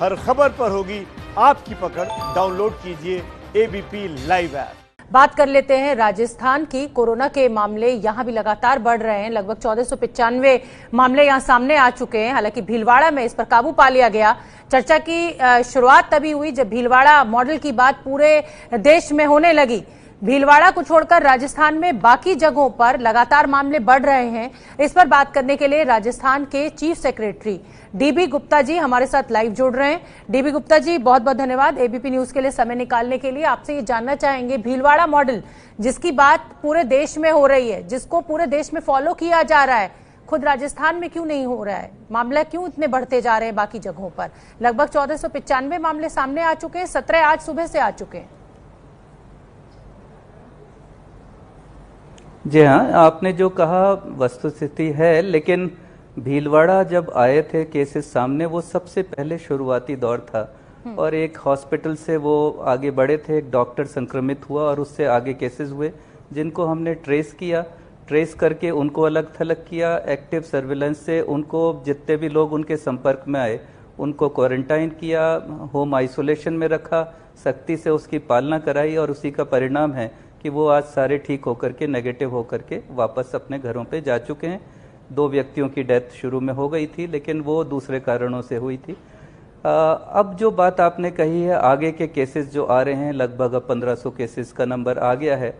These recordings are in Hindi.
हर खबर पर होगी आपकी पकड़। डाउनलोड कीजिए एबीपी लाइव ऐप। बात कर लेते हैं राजस्थान की। कोरोना के मामले यहां भी लगातार बढ़ रहे हैं। लगभग 1495 मामले यहां सामने आ चुके हैं। हालांकि भीलवाड़ा में इस पर काबू पा लिया गया। चर्चा की शुरुआत तभी हुई जब भीलवाड़ा मॉडल की बात पूरे देश में होने लगी। भीलवाड़ा को छोड़कर राजस्थान में बाकी जगहों पर लगातार मामले बढ़ रहे हैं। इस पर बात करने के लिए राजस्थान के chief secretary dB Gupta ji हमारे साथ लाइव जुड़ रहे हैं। डीबी गुप्ता जी, बहुत बहुत धन्यवाद एबीपी न्यूज के लिए समय निकालने के लिए। आपसे ये जानना चाहेंगे, भीलवाड़ा मॉडल जिसकी बात पूरे देश में हो रही है, जिसको पूरे देश में फॉलो किया जा रहा है, खुद राजस्थान में क्यों नहीं हो रहा है? मामला क्यों इतने बढ़ते जा रहे हैं बाकी जगहों पर? लगभग 1495 मामले सामने आ चुके हैं, 17 आज सुबह से आ चुके हैं। जी हाँ, आपने जो कहा वस्तुस्थिति है, लेकिन भीलवाड़ा जब आए थे केसेस सामने, वो सबसे पहले शुरुआती दौर था और एक हॉस्पिटल से वो आगे बढ़े थे। एक डॉक्टर संक्रमित हुआ और उससे आगे केसेस हुए जिनको हमने ट्रेस किया। ट्रेस करके उनको अलग थलग किया। एक्टिव सर्विलेंस से उनको जितने भी लोग उनके संपर्क में आए उनको क्वारंटाइन किया, होम आइसोलेशन में रखा, सख्ती से उसकी पालना कराई और उसी का परिणाम है कि वो आज सारे ठीक होकर के, नेगेटिव होकर के वापस अपने घरों पे जा चुके हैं। 2 व्यक्तियों की डेथ शुरू में हो गई थी, लेकिन वो दूसरे कारणों से हुई थी। अब जो बात आपने कही है, आगे के केसेस जो आ रहे हैं, लगभग अब 1500 केसेस का नंबर आ गया है,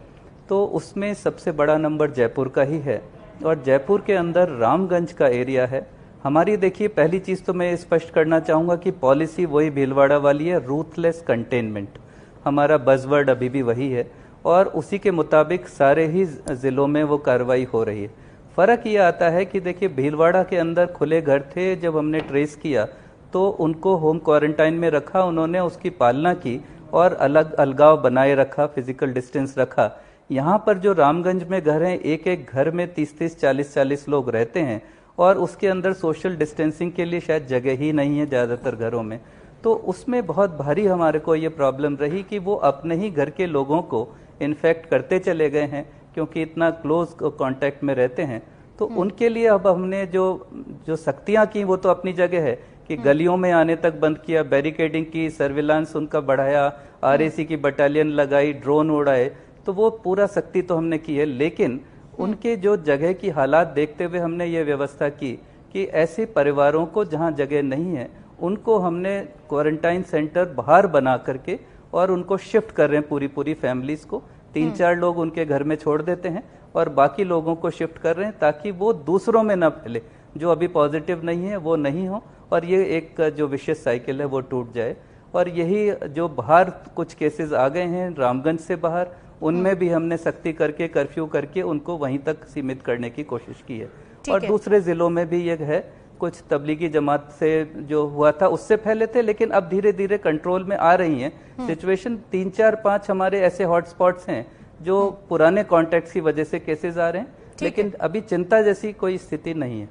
तो उसमें सबसे बड़ा नंबर जयपुर का ही है और जयपुर के अंदर रामगंज का एरिया है। हमारी देखिए, पहली चीज़ तो मैं स्पष्ट करना चाहूँगा कि पॉलिसी वही भीलवाड़ा वाली है, रूथलेस कंटेनमेंट। हमारा बजवर्ड अभी भी वही है और उसी के मुताबिक सारे ही ज़िलों में वो कार्रवाई हो रही है। फ़र्क ये आता है कि देखिए, भीलवाड़ा के अंदर खुले घर थे, जब हमने ट्रेस किया तो उनको होम क्वारंटाइन में रखा, उन्होंने उसकी पालना की और अलग अलगाव बनाए रखा, फिजिकल डिस्टेंस रखा। यहाँ पर जो रामगंज में घर हैं, एक एक घर में 30-30, 40-40 लोग रहते हैं और उसके अंदर सोशल डिस्टेंसिंग के लिए शायद जगह ही नहीं है ज़्यादातर घरों में। तो उसमें बहुत भारी हमारे को ये प्रॉब्लम रही कि वो अपने ही घर के लोगों को इन्फेक्ट करते चले गए हैं, क्योंकि इतना क्लोज कांटेक्ट में रहते हैं। तो उनके लिए अब हमने जो सख्तियां की वो तो अपनी जगह है कि गलियों में आने तक बंद किया, बैरिकेडिंग की, सर्विलांस उनका बढ़ाया, आरएसी की बटालियन लगाई, ड्रोन उड़ाए, तो वो पूरा सख्ती तो हमने की है। लेकिन उनके जो जगह की हालात देखते हुए हमने ये व्यवस्था की कि ऐसे परिवारों को जहाँ जगह नहीं है उनको हमने क्वारंटाइन सेंटर बाहर बना करके और उनको शिफ्ट कर रहे हैं, पूरी फैमिलीज को 3-4 लोग उनके घर में छोड़ देते हैं और बाकी लोगों को शिफ्ट कर रहे हैं ताकि वो दूसरों में ना फैले। जो अभी पॉजिटिव नहीं है वो नहीं हो और ये एक जो विशेष साइकिल है वो टूट जाए। और यही जो बाहर कुछ केसेस आ गए हैं रामगंज से बाहर, उनमें भी हमने सख्ती करके, कर्फ्यू करके उनको वहीं तक सीमित करने की कोशिश की है। और दूसरे जिलों में भी ये है, कुछ तबलीगी जमात से जो हुआ था उससे पहले थे, लेकिन अब धीरे धीरे कंट्रोल में आ रही हैं सिचुएशन। 3-4-5 हमारे ऐसे हॉटस्पॉट्स हैं जो पुराने कॉन्टैक्ट्स की वजह से केसेस आ रहे हैं, लेकिन अभी चिंता जैसी कोई स्थिति नहीं है।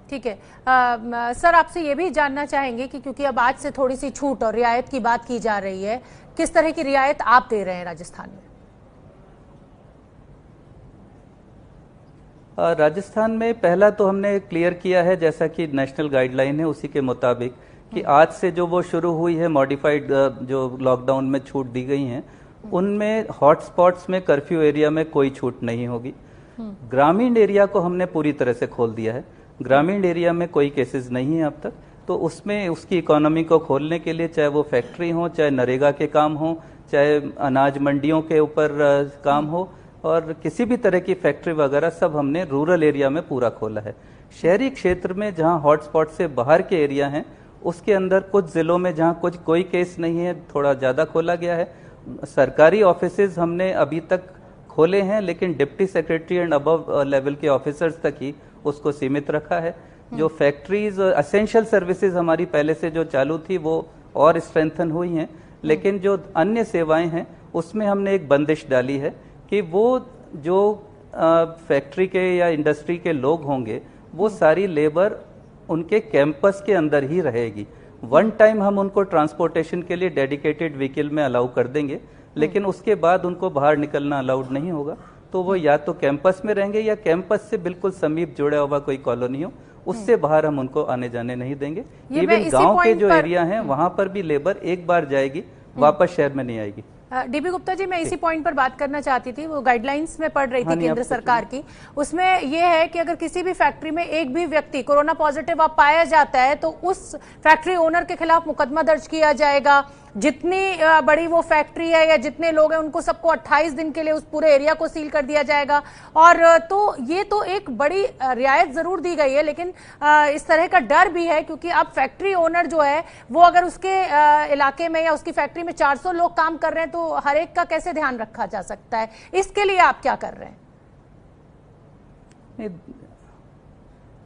ठीक है। सर, आपसे ये भी जानना चाहेंगे कि क्योंकि अब आज से थोड़ी सी छूट और रियायत की बात की जा रही है, किस तरह की रियायत आप दे रहे हैं राजस्थान में? राजस्थान में पहला तो हमने क्लियर किया है, जैसा कि नेशनल गाइडलाइन है उसी के मुताबिक, कि आज से जो वो शुरू हुई है मॉडिफाइड जो लॉकडाउन में छूट दी गई हैं, उनमें हॉटस्पॉट्स में, कर्फ्यू एरिया में कोई छूट नहीं होगी। ग्रामीण एरिया को हमने पूरी तरह से खोल दिया है। ग्रामीण एरिया में कोई केसेस नहीं है अब तक, तो उसमें उसकी इकोनॉमी को खोलने के लिए, चाहे वो फैक्ट्री हो, चाहे नरेगा के काम हो, चाहे अनाज मंडियों के ऊपर काम हो और किसी भी तरह की फैक्ट्री वगैरह, सब हमने रूरल एरिया में पूरा खोला है। शहरी क्षेत्र में जहां हॉटस्पॉट से बाहर के एरिया हैं, उसके अंदर कुछ जिलों में जहां कोई केस नहीं है, थोड़ा ज़्यादा खोला गया है। सरकारी ऑफिसेज हमने अभी तक खोले हैं, लेकिन deputy secretary and above level के ऑफिसर्स तक ही उसको सीमित रखा है। जो फैक्ट्रीज, एसेंशियल सर्विसेज हमारी पहले से जो चालू थी वो और स्ट्रेंथन हुई हैं, लेकिन जो अन्य सेवाएं हैं उसमें हमने एक बंदिश डाली है कि वो जो फैक्ट्री के या इंडस्ट्री के लोग होंगे, वो सारी लेबर उनके कैंपस के अंदर ही रहेगी। वन टाइम हम उनको ट्रांसपोर्टेशन के लिए डेडिकेटेड व्हीकल में अलाउ कर देंगे, लेकिन उसके बाद उनको बाहर निकलना अलाउड नहीं होगा। तो वो या तो कैंपस में रहेंगे या कैंपस से बिल्कुल समीप जुड़ा हुआ कोई कॉलोनी हो उससे बाहर हम उनको आने जाने नहीं देंगे। मैं इवन इसी गांव के पॉइंट जो पर- एरिया हैं वहां पर भी लेबर एक बार जाएगी, वापस शहर में नहीं आएगी। डीबी गुप्ता जी, मैं इसी पॉइंट पर बात करना चाहती थी। वो गाइडलाइंस में पढ़ रही हाँ थी नहीं, केंद्र आप सरकार की, उसमें यह है कि अगर किसी भी फैक्ट्री में एक भी व्यक्ति कोरोना पॉजिटिव अब पाया जाता है तो उस फैक्ट्री ओनर के खिलाफ मुकदमा दर्ज किया जाएगा। जितनी बड़ी वो फैक्ट्री है या जितने लोग हैं उनको सबको 28 दिन के लिए उस पूरे एरिया को सील कर दिया जाएगा। और तो ये तो एक बड़ी रियायत जरूर दी गई है, लेकिन इस तरह का डर भी है क्योंकि अब फैक्ट्री ओनर जो है वो अगर उसके इलाके में या उसकी फैक्ट्री में 400 लोग काम कर रहे हैं तो हर एक का कैसे ध्यान रखा जा सकता है? इसके लिए आप क्या कर रहे हैं?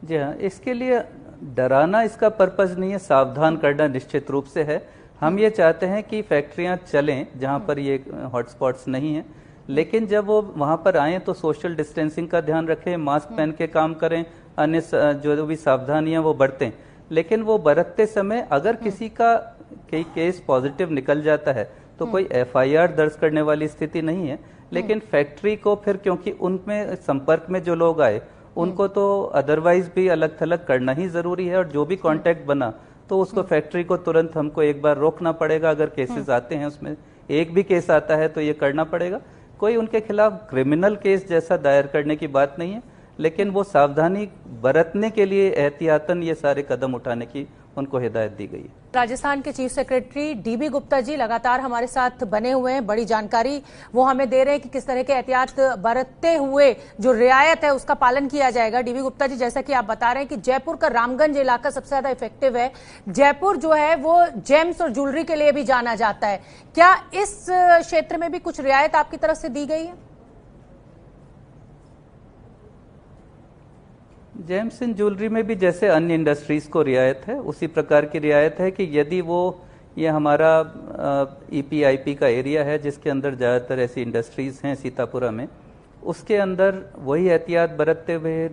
जी हाँ, इसके लिए डराना इसका पर्पज नहीं है, सावधान करना निश्चित रूप से है। हम ये चाहते हैं कि फैक्ट्रियां चलें जहां पर ये हॉटस्पॉट्स नहीं है, लेकिन जब वो वहां पर आए तो सोशल डिस्टेंसिंग का ध्यान रखें, मास्क पहन के काम करें, अन्य जो भी सावधानियां वो बरतें। लेकिन वो बरतते समय अगर किसी का कोई केस पॉजिटिव निकल जाता है तो कोई एफआईआर दर्ज करने वाली स्थिति नहीं है। लेकिन फैक्ट्री को फिर, क्योंकि उनमें संपर्क में जो लोग आए उनको तो अदरवाइज भी अलग थलग करना ही जरूरी है, और जो भी कांटेक्ट बना तो उसको फैक्ट्री को तुरंत हमको एक बार रोकना पड़ेगा। अगर केसेस आते हैं, उसमें एक भी केस आता है तो ये करना पड़ेगा। कोई उनके खिलाफ क्रिमिनल केस जैसा दायर करने की बात नहीं है, लेकिन वो सावधानी बरतने के लिए एहतियातन ये सारे कदम उठाने की उनको हिदायत दी गई है। राजस्थान के chief secretary dB Gupta ji लगातार हमारे साथ बने हुए हैं, बड़ी जानकारी वो हमें दे रहे हैं कि किस तरह के एहतियात बरतते हुए जो रियायत है उसका पालन किया जाएगा। डीबी गुप्ता जी, जैसा कि आप बता रहे हैं कि जयपुर का रामगंज इलाका सबसे ज्यादा इफेक्टिव है। जयपुर जो है वो जेम्स और ज्वेलरी के लिए भी जाना जाता है। क्या इस क्षेत्र में भी कुछ रियायत आपकी तरफ से दी गई है? जेम्स एंड ज्वेलरी में भी जैसे अन्य इंडस्ट्रीज को रियायत है, उसी प्रकार की रियायत है कि यदि वो ये हमारा ईपीआईपी का एरिया है जिसके अंदर ज़्यादातर ऐसी इंडस्ट्रीज हैं सीतापुरा में, उसके अंदर वही एहतियात बरतते हुए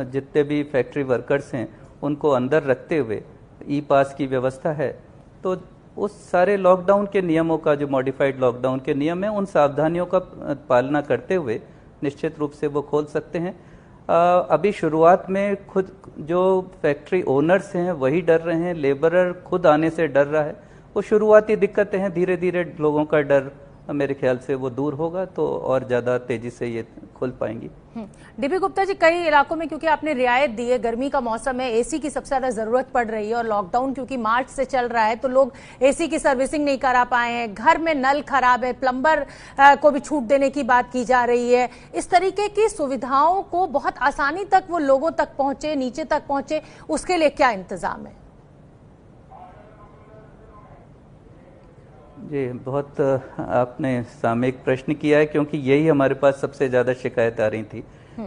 जितने भी फैक्ट्री वर्कर्स हैं उनको अंदर रखते हुए ई पास की व्यवस्था है। तो उस सारे लॉकडाउन के नियमों का, जो मॉडिफाइड लॉकडाउन के नियम है, उन सावधानियों का पालना करते हुए निश्चित रूप से वो खोल सकते हैं। अभी शुरुआत में खुद जो फैक्ट्री ओनर्स हैं वही डर रहे हैं, लेबरर खुद आने से डर रहा है। वो शुरुआती दिक्कतें हैं, धीरे धीरे लोगों का डर मेरे ख्याल से वो दूर होगा तो और ज्यादा तेजी से ये खुल पाएंगी। डीबी गुप्ता जी, कई इलाकों में क्योंकि आपने रियायत दी है, गर्मी का मौसम है, एसी की सबसे ज्यादा जरूरत पड़ रही है और लॉकडाउन क्योंकि मार्च से चल रहा है तो लोग एसी की सर्विसिंग नहीं करा पाए हैं, घर में नल खराब है, प्लम्बर को भी छूट देने की बात की जा रही है। इस तरीके की सुविधाओं को बहुत आसानी तक वो लोगों तक पहुंचे, नीचे तक पहुंचे, उसके लिए क्या इंतजाम है? जी, बहुत आपने सामयिक प्रश्न किया है, क्योंकि यही हमारे पास सबसे ज्यादा शिकायत आ रही थी।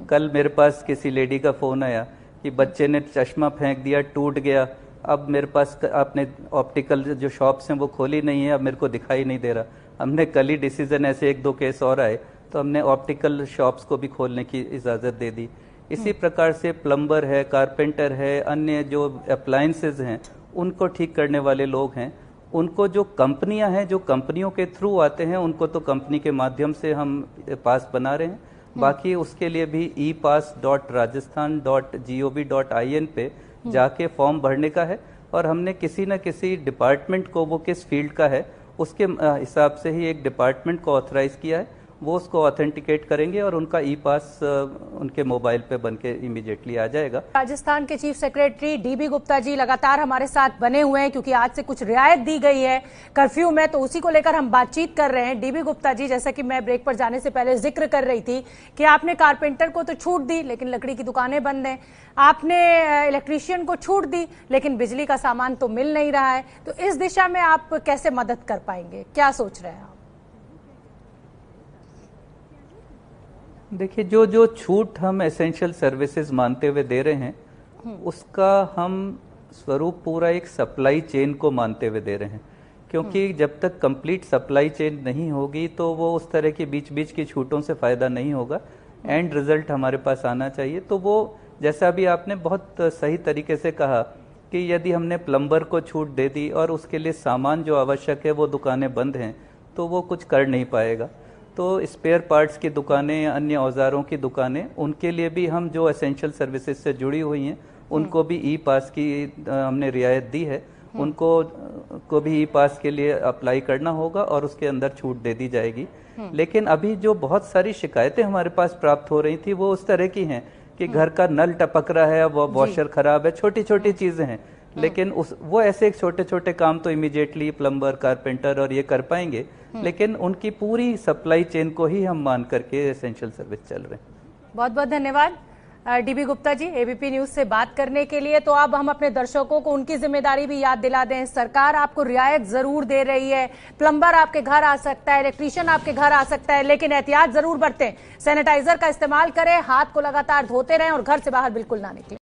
कल मेरे पास किसी लेडी का फोन आया कि बच्चे ने चश्मा फेंक दिया, टूट गया। अब मेरे पास आपने ऑप्टिकल जो शॉप्स हैं वो खोली नहीं है, अब मेरे को दिखाई नहीं दे रहा। हमने कल ही डिसीजन, ऐसे 1-2 केस और आए तो हमने ऑप्टिकल शॉप्स को भी खोलने की इजाजत दे दी। इसी प्रकार से प्लम्बर है, कारपेंटर है, अन्य जो अप्लायंसेज हैं उनको ठीक करने वाले लोग हैं, उनको जो कंपनियां हैं, जो कंपनियों के थ्रू आते हैं, उनको तो कंपनी के माध्यम से हम पास बना रहे हैं। बाकी उसके लिए भी epass.rajasthan.gov.in पे जाके फॉर्म भरने का है, और हमने किसी न किसी डिपार्टमेंट को, वो किस फील्ड का है उसके हिसाब से ही एक डिपार्टमेंट को ऑथराइज किया है, वो उसको ऑथेंटिकेट करेंगे और उनका ई पास उनके मोबाइल पे बनके इमीडिएटली आ जाएगा। राजस्थान के chief secretary dB Gupta ji लगातार हमारे साथ बने हुए हैं क्योंकि आज से कुछ रियायत दी गई है कर्फ्यू में, तो उसी को लेकर हम बातचीत कर रहे हैं। डीबी गुप्ता जी, जैसा कि मैं ब्रेक पर जाने से पहले जिक्र कर रही थी कि आपने कारपेंटर को तो छूट दी लेकिन लकड़ी की दुकानें बंद हैं, आपने इलेक्ट्रीशियन को छूट दी लेकिन बिजली का सामान तो मिल नहीं रहा है, तो इस दिशा में आप कैसे मदद कर पाएंगे, क्या सोच रहे हैं आप? देखिए, जो छूट हम एसेंशियल सर्विसेज मानते हुए दे रहे हैं, उसका हम स्वरूप पूरा एक सप्लाई चेन को मानते हुए दे रहे हैं, क्योंकि जब तक कंप्लीट सप्लाई चेन नहीं होगी तो वो उस तरह की बीच बीच की छूटों से फायदा नहीं होगा। एंड रिजल्ट हमारे पास आना चाहिए। तो वो जैसा भी आपने बहुत सही तरीके से कहा कि यदि हमने प्लम्बर को छूट दे दी और उसके लिए सामान जो आवश्यक है वो दुकानें बंद हैं, तो वो कुछ कर नहीं पाएगा। तो स्पेयर पार्ट्स की दुकानें, अन्य औजारों की दुकानें, उनके लिए भी हम जो एसेंशियल सर्विसेज से जुड़ी हुई हैं उनको भी ई पास की हमने रियायत दी है। उनको को भी ई पास के लिए अप्लाई करना होगा और उसके अंदर छूट दे दी जाएगी। लेकिन अभी जो बहुत सारी शिकायतें हमारे पास प्राप्त हो रही थी वो उस तरह की हैं कि घर का नल टपक रहा है, वो वॉशर खराब है, छोटी छोटी चीजें हैं। लेकिन वो ऐसे छोटे छोटे काम तो इमीडिएटली प्लम्बर, कारपेंटर और ये कर पाएंगे, लेकिन उनकी पूरी सप्लाई चेन को ही हम मान करके एसेंशियल सर्विस चल रहे हैं। बहुत बहुत धन्यवाद dB Gupta ji ABP news से बात करने के लिए। तो अब हम अपने दर्शकों को उनकी जिम्मेदारी भी याद दिला दें। सरकार आपको रियायत जरूर दे रही है, प्लम्बर आपके घर आ सकता है, इलेक्ट्रीशियन आपके घर आ सकता है, लेकिन एहतियात जरूर बरतें। सैनिटाइजर का इस्तेमाल करें, हाथ को लगातार धोते रहें और घर से बाहर बिल्कुल ना निकलें।